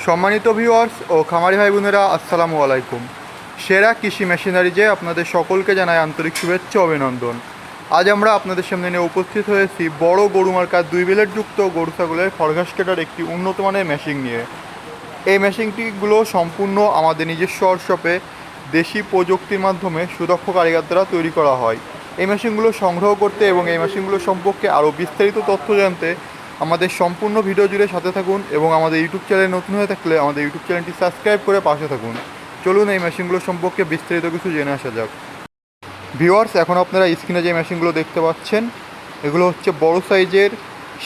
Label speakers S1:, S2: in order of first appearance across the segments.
S1: সম্মানিত ভিউয়ার্স ও খামারি ভাই বোনেরা, আসসালামু আলাইকুম। সেরা কৃষি মেশিনারিজে আপনাদের সকলকে জানাই আন্তরিক শুভেচ্ছা ও অভিনন্দন। আজ আমরা আপনাদের সামনে নিয়ে উপস্থিত হয়েছি বড় গরু মার্কার 2 ব্লেডযুক্ত গরু ছাগলের খড়ঘাস কাটার একটি উন্নত মানের মেশিন নিয়ে। এই মেশিনটিগুলো সম্পূর্ণ আমাদের নিজস্ব ওয়ার্কশপে দেশি প্রযুক্তির মাধ্যমে সুদক্ষ কারিগর দ্বারা তৈরি করা হয়। এই মেশিনগুলো সংগ্রহ করতে এবং এই মেশিনগুলো সম্পর্কে আরও বিস্তারিত তথ্য জানতে আমাদের সম্পূর্ণ ভিডিও জুড়ে সাথে থাকুন এবং আমাদের ইউটিউব চ্যানেল নতুন হয়ে থাকলে আমাদের ইউটিউব চ্যানেলটি সাবস্ক্রাইব করে পাশে থাকুন। চলুন এই মেশিনগুলো সম্পর্কে বিস্তারিত কিছু জেনে আসা যাক। ভিউয়ার্স, এখন আপনারা স্ক্রিনে যে মেশিনগুলো দেখতে পাচ্ছেন এগুলো হচ্ছে বড় সাইজের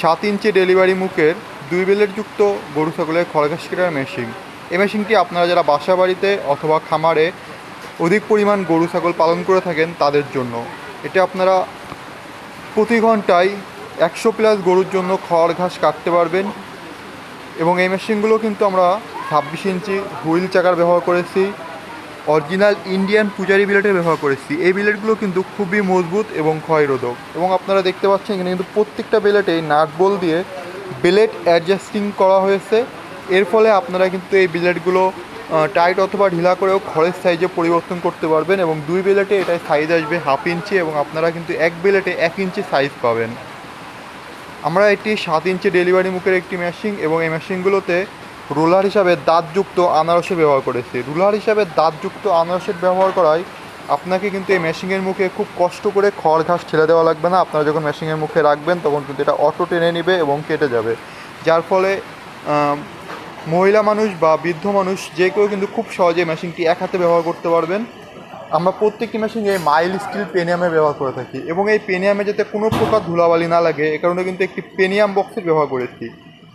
S1: 7 ইঞ্চি ডেলিভারি মুখের 2 ব্লেডযুক্ত গরু ছাগলের খড়ঘাস কাটার মেশিন। এই মেশিনটি আপনারা যারা বাসা বাড়িতে অথবা খামারে অধিক পরিমাণ গরু ছাগল পালন করে থাকেন তাদের জন্য। এটা আপনারা প্রতি ঘন্টায় 100+ গরুর জন্য খড় ঘাস কাটতে পারবেন। এবং এই মেশিনগুলো কিন্তু আমরা 26 ইঞ্চি হুইল চাকার ব্যবহার করেছি, অরিজিনাল ইন্ডিয়ান পূজারি বিলেটের ব্যবহার করেছি। এই বিলেটগুলো কিন্তু খুবই মজবুত এবং ক্ষয়রোধক। এবং আপনারা দেখতে পাচ্ছেন এখানে কিন্তু প্রত্যেকটা বিলেটেই নাট বল দিয়ে বিলেট অ্যাডজাস্টিং করা হয়েছে। এর ফলে আপনারা কিন্তু এই বিলেটগুলো টাইট অথবা ঢিলা করেও খড়ের সাইজে পরিবর্তন করতে পারবেন। এবং 2 বিলেটে এটাই সাইজ আসবে 1/2 ইঞ্চি এবং আপনারা কিন্তু 1 বিলেটে 1 ইঞ্চি সাইজ পাবেন। আমরা এটি 7 ইঞ্চি ডেলিভারি মুখের একটি মেশিন এবং এই মেশিনগুলোতে রোলার হিসাবে দাঁতযুক্ত আনারসের ব্যবহার করেছি। রোলার হিসাবে দাঁতযুক্ত আনারসের ব্যবহার করায় আপনাকে কিন্তু এই মেশিনের মুখে খুব কষ্ট করে খড় ঘাস ছেড়ে দেওয়া লাগবে না। আপনারা যখন মেশিনের মুখে রাখবেন তখন কিন্তু এটা অটো টেনে নেবে এবং কেটে যাবে, যার ফলে মহিলা মানুষ বা বৃদ্ধ মানুষ যে কেউ কিন্তু খুব সহজে মেশিনটি এক হাতে ব্যবহার করতে পারবেন। আমরা প্রত্যেকটি মেশিনে মাইল স্টিল পেনিয়ামে ব্যবহার করে থাকি এবং এই পেনিয়ামে যাতে কোনো প্রকার ধুলাবালি না লাগে এ কারণে কিন্তু একটি পেনিয়াম বক্সের ব্যবহার করেছি।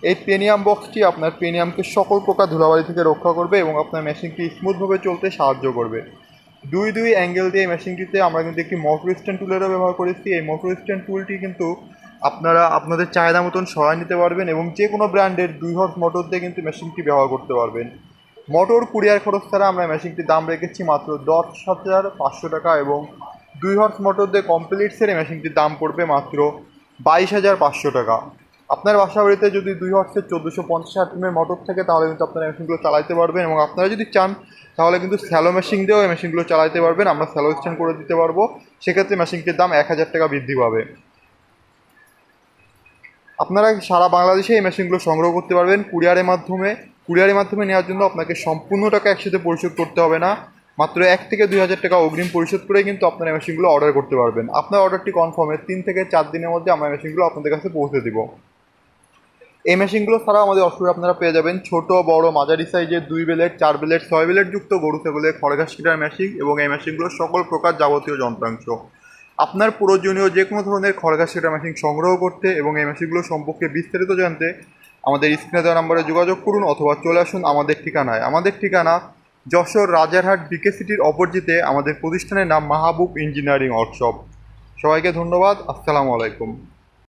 S1: এই পেনিয়াম বক্সটি আপনার পেনিয়ামকে সকল প্রকার ধুলাবালি থেকে রক্ষা করবে এবং আপনার মেশিনটি স্মুথভাবে চলতে সাহায্য করবে। দুই অ্যাঙ্গেল দিয়ে এই মেশিনটিতে আমরা কিন্তু একটি মোটর স্ট্যান্ড টুলেরও ব্যবহার করেছি। এই মোটর স্ট্যান্ড টুলটি কিন্তু আপনারা আপনাদের চাহিদা মতন সরাই নিতে পারবেন এবং যে কোনো ব্র্যান্ডের 2 হর্স মোটর দিয়ে কিন্তু মেশিনটি ব্যবহার করতে পারবেন। মোটর কুরিয়ার খরচ ছাড়া আমরা মেশিনটির দাম রেখেছি মাত্র 10,500 টাকা এবং 2 হর্স মোটর দিয়ে কমপ্লিট সেরে মেশিনটির দাম পড়বে মাত্র 22,500 টাকা। আপনার বাসা বাড়িতে যদি 2 হর্সের 1450 আরপিএমের মোটর থাকে তাহলে কিন্তু আপনারা মেশিনগুলো চালাতে পারবেন এবং আপনারা যদি চান তাহলে কিন্তু স্যালো মেশিন দিয়েও এই মেশিনগুলো চালাতে পারবেন। আমরা স্যালো স্ট্যান্ড করে দিতে পারবো, সেক্ষেত্রে মেশিনটির দাম 1000 টাকা বৃদ্ধি পাবে। আপনারা সারা বাংলাদেশে এই মেশিনগুলো সংগ্রহ করতে পারবেন কুরিয়ারের মাধ্যমে নেওয়ার জন্য আপনাকে সম্পূর্ণ টাকা একসাথে পরিশোধ করতে হবে না। মাত্র 1 থেকে 2,000 টাকা অগ্রিম পরিশোধ করে কিন্তু আপনারা মেশিনগুলো অর্ডার করতে পারবেন। আপনার অর্ডারটি কনফার্মে 3 থেকে 4 দিনের মধ্যে আমরা মেশিনগুলো আপনাদের কাছে পৌঁছে দেব। এই মেশিনগুলো ছাড়াও আমাদের অফারে আপনারা পেয়ে যাবেন ছোট বড় মাঝারি সাইজের 2 ব্লেড 4 ব্লেড 6 ব্লেড যুক্ত গরু ছাগলের খড়ঘাস কাটার মেশিন এবং এই মেশিনগুলো সকল প্রকার যাবতীয় যন্ত্রাংশ। আপনার প্রয়োজনীয় যে কোনো ধরনের খড়ঘাস কাটার মেশিন সংগ্রহ করতে এবং এই মেশিনগুলো সম্পর্কে বিস্তারিত জানতে আমাদের স্ক্রিনে দেওয়া নম্বরে যোগাযোগ করুন অথবা চলে আসুন আমাদের ঠিকানায়। আমাদের ঠিকানা যশোর রাজারহাট বিকে সিটির অপোজিটে। আমাদের প্রতিষ্ঠানের নাম মাহবুব ইঞ্জিনিয়ারিং ওয়ার্কশপ। সবাইকে ধন্যবাদ। আসসালামু আলাইকুম।